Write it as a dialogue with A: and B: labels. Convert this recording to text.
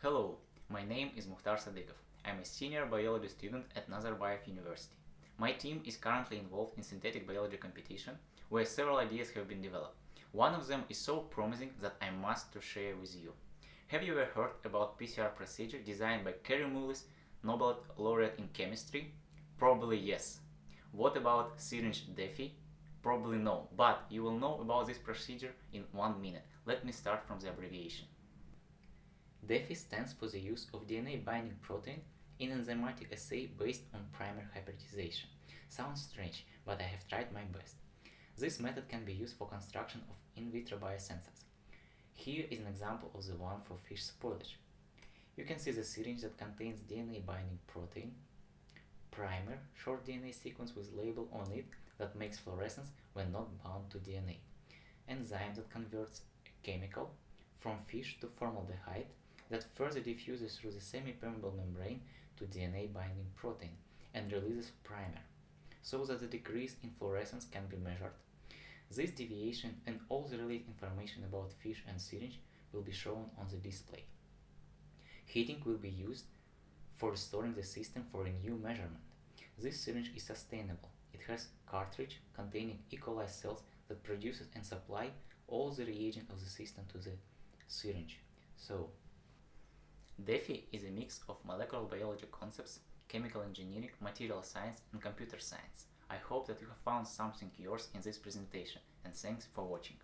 A: Hello, my name is Mukhtar Sadikov. I'm a senior biology student at Nazarbayev University. My team is currently involved in synthetic biology competition, where several ideas have been developed. One of them is so promising that I must to share with you. Have you ever heard about PCR procedure designed by Kary Mullis, Nobel laureate in chemistry? Probably yes. What about syringe DEFI? Probably no, but you will know about this procedure in 1 minute. Let me start from the abbreviation. DEFI stands for the use of DNA-binding protein in enzymatic assay based on primer hybridization. Sounds strange, but I have tried my best. This method can be used for construction of in vitro biosensors. Here is an example of the one for fish spoilage. You can see the syringe that contains DNA-binding protein, primer, short DNA sequence with label on it that makes fluorescence when not bound to DNA, enzyme that converts a chemical from fish to formaldehyde that further diffuses through the semi-permeable membrane to DNA-binding protein and releases primer, so that the decrease in fluorescence can be measured. This deviation and all the related information about fish and syringe will be shown on the display. Heating will be used for restoring the system for a new measurement. This syringe is sustainable. It has cartridge containing E. coli cells that produces and supply all the reagent of the system to the syringe. So, DEFI is a mix of molecular biology concepts, chemical engineering, material science, and computer science. I hope that you have found something yours in this presentation, and thanks for watching.